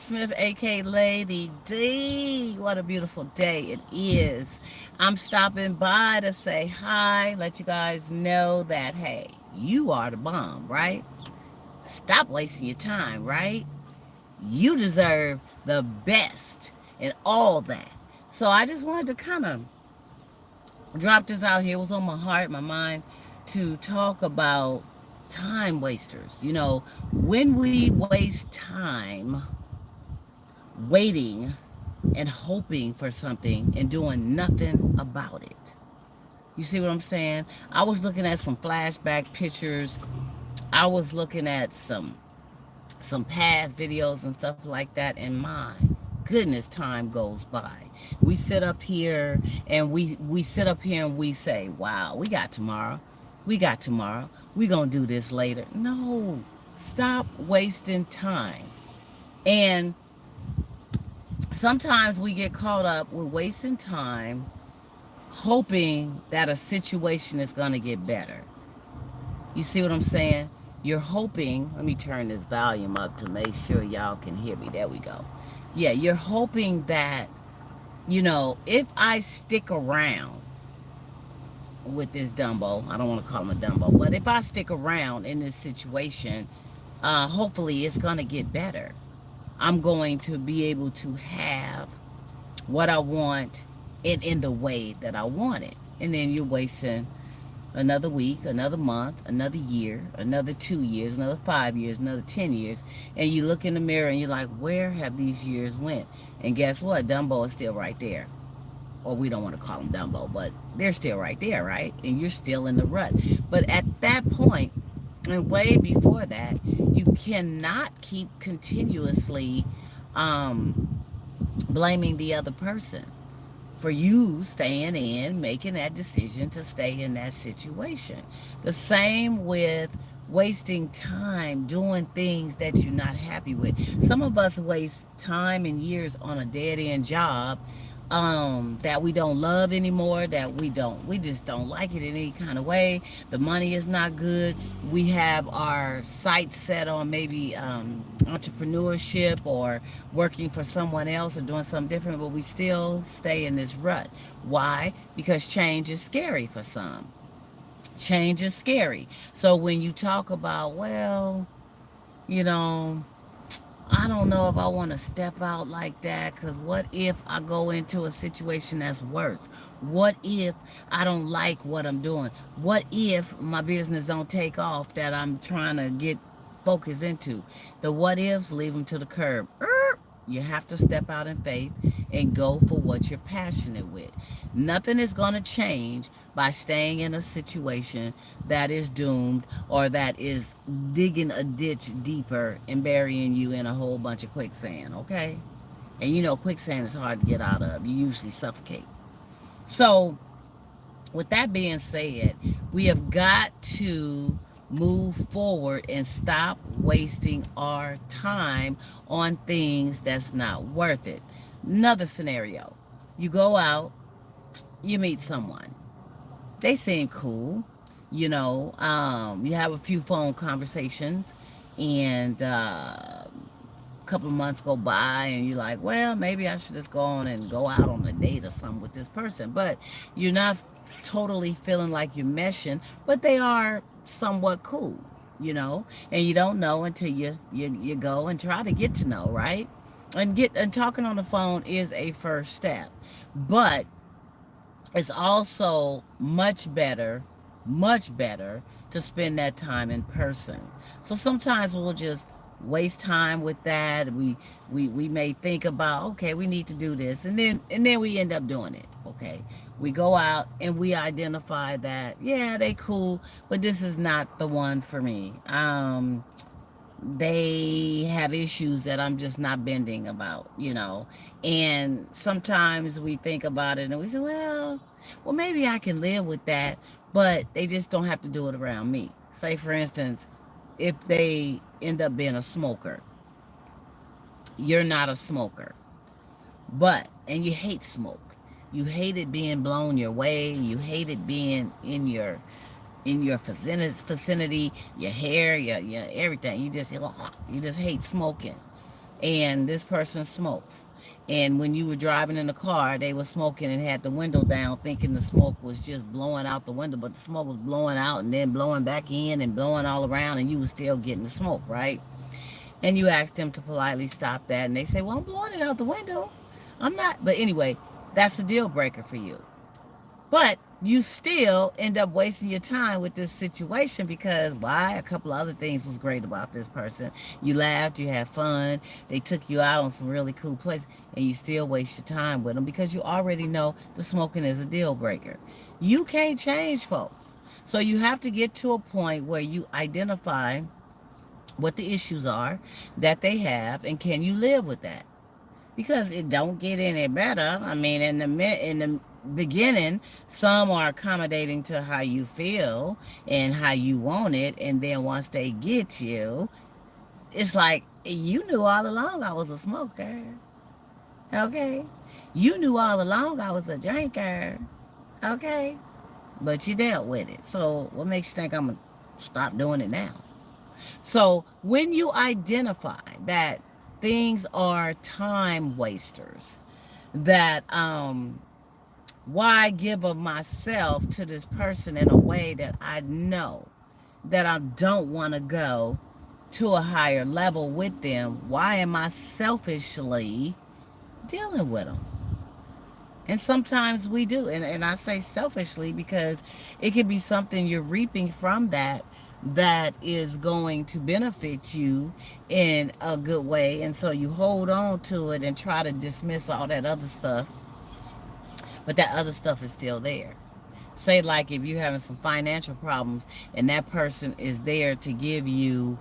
Smith, aka Lady D. What a beautiful day it is. I'm stopping by to say hi, let you guys know that, hey, you are the bomb, right? Stop wasting your time, right? You deserve the best and all that. So I just wanted to kind of drop this out here. It was on my heart, my mind, to talk about time wasters. When we waste time waiting and hoping for something and doing nothing about it. You see what I'm saying? I was looking at some flashback pictures. I was looking at some past videos and stuff like that, and my goodness, time goes by. We sit up here and we sit up here and we say, wow, we got tomorrow. We got tomorrow. We gonna do this later. No, stop wasting time. And sometimes we get caught up with wasting time hoping that a situation is going to get better. You see what I'm saying? You're hoping, let me turn this volume up to make sure y'all can hear me. There we go. Yeah, you're hoping that, if I stick around with this Dumbo, I don't want to call him a Dumbo, but if I stick around in this situation, hopefully it's going to get better. I'm going to be able to have what I want in the way that I want it. And then you're wasting another week, another month, another year, another 2 years, another 5 years, another 10 years. And you look in the mirror and you're like, where have these years went? And guess what? Dumbo is still right there. Or we don't want to call them Dumbo, but they're still right there, right? And you're still in the rut. But at that point, and way before that, you cannot keep continuously blaming the other person for you staying in, making that decision to stay in that situation. The same with wasting time doing things that you're not happy with. Some of us waste time and years on a dead end job that we don't love anymore, that we just don't like it in any kind of way. The money is not good. We have our sights set on maybe entrepreneurship or working for someone else or doing something different, but we still stay in this rut. Why? Because change is scary for some. Change is scary. So when you talk about, well, you know I don't know if I want to step out like that, because what if I go into a situation that's worse? What if I don't like what I'm doing? What if my business don't take off that I'm trying to get focused into? The what ifs, leave them to the curb. You have to step out in faith and go for what you're passionate with. Nothing is going to change by staying in a situation that is doomed or that is digging a ditch deeper and burying you in a whole bunch of quicksand, okay? And quicksand is hard to get out of. You usually suffocate. So, with that being said, we have got to move forward and stop wasting our time on things that's not worth it. Another scenario, you go out, you meet someone, they seem cool, you have a few phone conversations, and a couple of months go by and you're like, well, maybe I should just go on and go out on a date or something with this person. But you're not totally feeling like you're meshing, but they are somewhat cool, and you don't know until you go and try to get to know, right? And talking on the phone is a first step, but it's also much better to spend that time in person. So sometimes we'll just waste time with that. We may think about, okay, we need to do this, and then we end up doing it. Okay, we go out and we identify that, yeah, they cool, but this is not the one for me. They have issues that I'm just not bending about. And sometimes we think about it and we say, well, maybe I can live with that, but they just don't have to do it around me. Say, for instance, if they end up being a smoker, you're not a smoker, and you hate smoke. You hate it being blown your way. You hate it being in your vicinity, your hair, your everything. You just hate smoking. and this person smokes. And when you were driving in the car, they were smoking and had the window down, thinking the smoke was just blowing out the window, but the smoke was blowing out and then blowing back in and blowing all around, and you were still getting the smoke, right? And you ask them to politely stop that, and they say, "Well, I'm blowing it out the window. I'm not." But anyway, that's a deal breaker for you. But you still end up wasting your time with this situation because why? A couple of other things was great about this person. You laughed, you had fun, they took you out on some really cool places, and you still waste your time with them because you already know the smoking is a deal breaker. You can't change folks. So you have to get to a point where you identify what the issues are that they have and can you live with that? Because it don't get any better. I mean, in the beginning, some are accommodating to how you feel and how you want it, and then once they get you, it's like you knew all along I was a smoker. Okay, you knew all along I was a drinker. Okay, but you dealt with it. So what makes you think I'm gonna stop doing it now? So when you identify that things are time wasters, that why give of myself to this person in a way that I know that I don't want to go to a higher level with them? Why am I selfishly dealing with them? And sometimes we do. And I say selfishly because it could be something you're reaping from that is going to benefit you in a good way. And so you hold on to it and try to dismiss all that other stuff. But that other stuff is still there. Say, like, if you're having some financial problems and that person is there to give you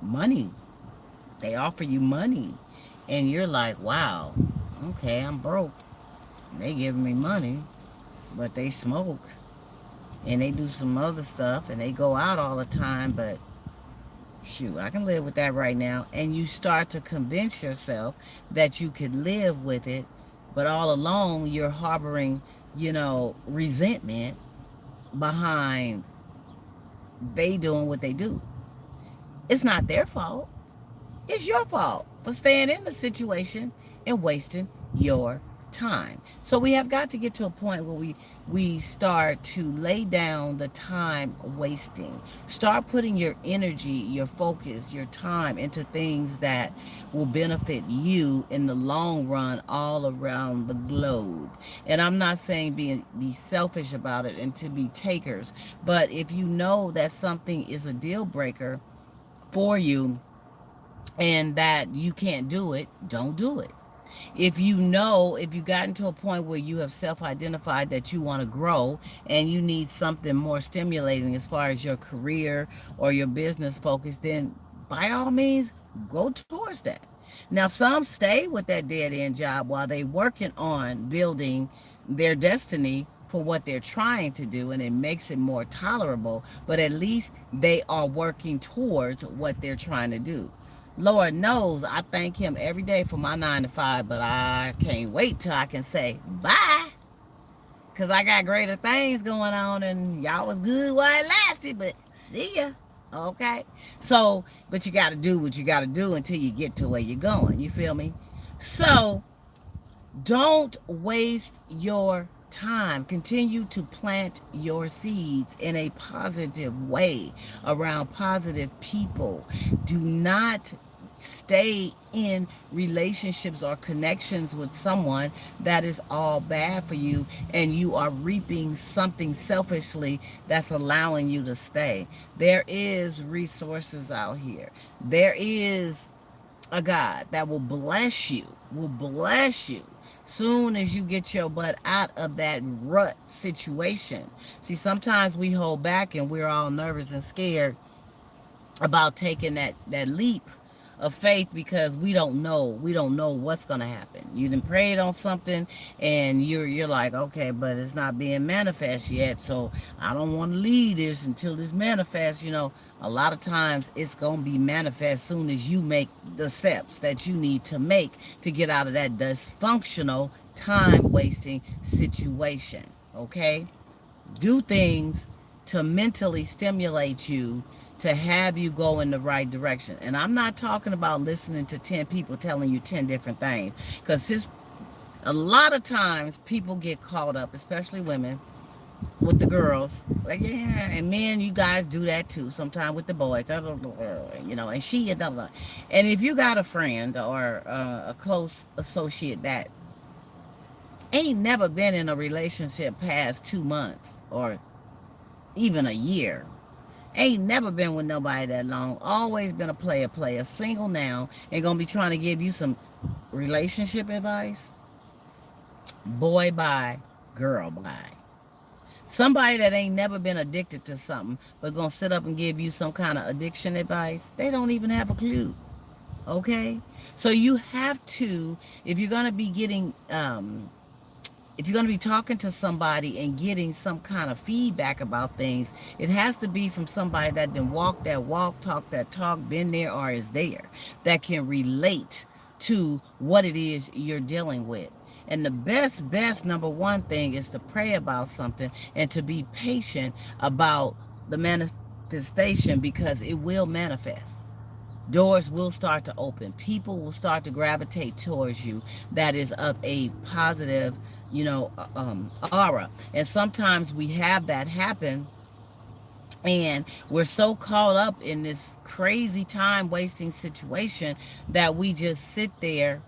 money, they offer you money. And you're like, wow, okay, I'm broke. They giving me money, but they smoke and they do some other stuff and they go out all the time, but shoot, I can live with that right now. And you start to convince yourself that you could live with it, but all along you're harboring, resentment behind they doing what they do. It's not their fault. It's your fault for staying in the situation and wasting your time. So we have got to get to a point where we start to lay down the time wasting. Start putting your energy, your focus, your time into things that will benefit you in the long run all around the globe. And I'm not saying be selfish about it and to be takers, but if you know that something is a deal breaker for you and that you can't do it, don't do it. If you know, if you gotten to a point where you have self-identified that you want to grow and you need something more stimulating as far as your career or your business focus, then by all means go towards that. Now some stay with that dead end job while they working on building their destiny for what they're trying to do, and it makes it more tolerable, but at least they are working towards what they're trying to do. Lord knows I thank him every day for my 9 to 5, but I can't wait till I can say bye. Because I got greater things going on and y'all was good while it lasted, but see ya. Okay? So, but you got to do what you got to do until you get to where you're going. You feel me? So, don't waste your time. Continue to plant your seeds in a positive way around positive people. Do not stay in relationships or connections with someone that is all bad for you and you are reaping something selfishly that's allowing you to stay. There is resources out here. There is a God that will bless you soon as you get your butt out of that rut situation. See, sometimes we hold back and we're all nervous and scared about taking that leap of faith because we don't know what's gonna happen. You done prayed on something and you're like, okay, but it's not being manifest yet, so I don't want to leave this until it's manifest. A lot of times it's gonna be manifest soon as you make the steps that you need to make to get out of that dysfunctional time wasting situation. Okay, do things to mentally stimulate you to to have you go in the right direction. And I'm not talking about listening to 10 people telling you 10 different things, because a lot of times people get caught up, especially women, with the girls. Like, yeah, and men, you guys do that too. Sometimes with the boys, and she, blah, blah. And if you got a friend or a close associate that ain't never been in a relationship past 2 months or even a year, ain't never been with nobody that long, always been a player, single now, and gonna be trying to give you some relationship advice, boy, bye, girl, bye. Somebody that ain't never been addicted to something but gonna sit up and give you some kind of addiction advice, they don't even have a clue. Okay? So you have to, if you're gonna be getting if you're going to be talking to somebody and getting some kind of feedback about things, it has to be from somebody that then walk that walk, talk that talk, been there or is there, that can relate to what it is you're dealing with. And the best number one thing is to pray about something and to be patient about the manifestation, because it will manifest. Doors will start to open. People will start to gravitate towards you that is of a positive, aura. And sometimes we have that happen, and we're so caught up in this crazy time wasting situation that we just sit there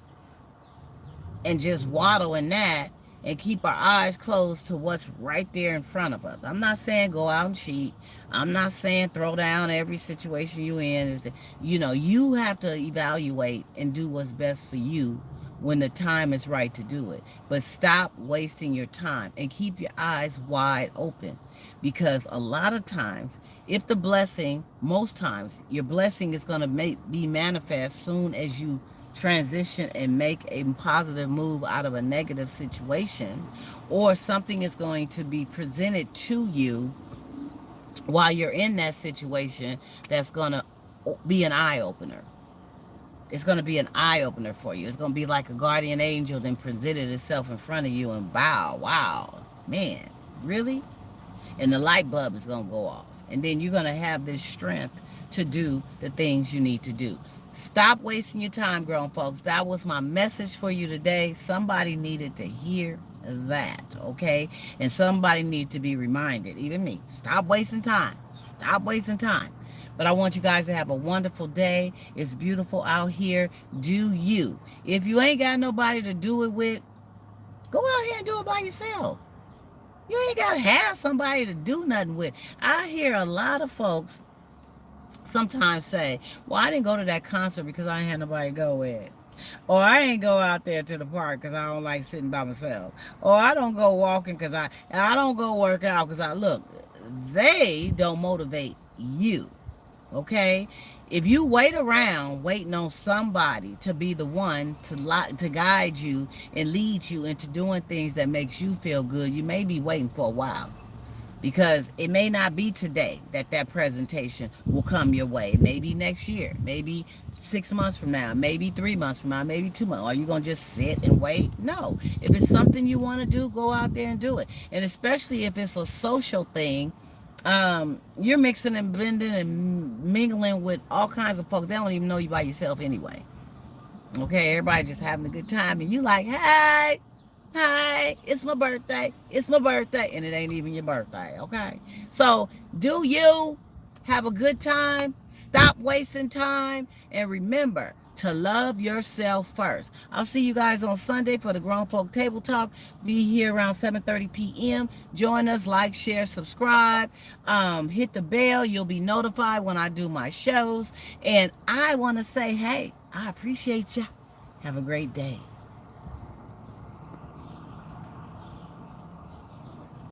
and just waddle in that and keep our eyes closed to what's right there in front of us. I'm not saying go out and cheat. I'm not saying throw down every situation you in. You have to evaluate and do what's best for you when the time is right to do it. But stop wasting your time and keep your eyes wide open, because a lot of times, if the blessing, most times, your blessing is going to be manifest soon as you transition and make a positive move out of a negative situation, or something is going to be presented to you while you're in that situation that's going to be an eye opener. It's going to be an eye opener for you. It's going to be like a guardian angel then presented itself in front of you, and wow, man, really? And the light bulb is going to go off. And then you're going to have this strength to do the things you need to do. Stop wasting your time, grown folks. That was my message for you today. Somebody needed to hear that, okay? And somebody needed to be reminded, even me. Stop wasting time. Stop wasting time. But I want you guys to have a wonderful day. It's beautiful out here. Do you. If you ain't got nobody to do it with, go out here and do it by yourself. You ain't got to have somebody to do nothing with. I hear a lot of folks sometimes say, well, I didn't go to that concert because I didn't have nobody to go with. Or I ain't go out there to the park because I don't like sitting by myself. Or I don't go walking because I don't go work out because look, they don't motivate you. Okay? If you wait around waiting on somebody to be the one to guide you and lead you into doing things that makes you feel good, you may be waiting for a while. Because it may not be today that presentation will come your way. Maybe next year, maybe 6 months from now, maybe 3 months from now, maybe 2 months. Are you going to just sit and wait? No. If it's something you want to do, go out there and do it. And especially if it's a social thing, you're mixing and blending and mingling with all kinds of folks. They don't even know you by yourself anyway. Okay, everybody just having a good time, and you like, hey, it's my birthday. It's my birthday. And it ain't even your birthday, okay? So do you have a good time? Stop wasting time. And remember to love yourself first. I'll see you guys on Sunday for the Grown Folk Table Talk. Be here around 7:30 p.m. Join us, like, share, subscribe. Hit the bell. You'll be notified when I do my shows. And I want to say, hey, I appreciate you. Have a great day.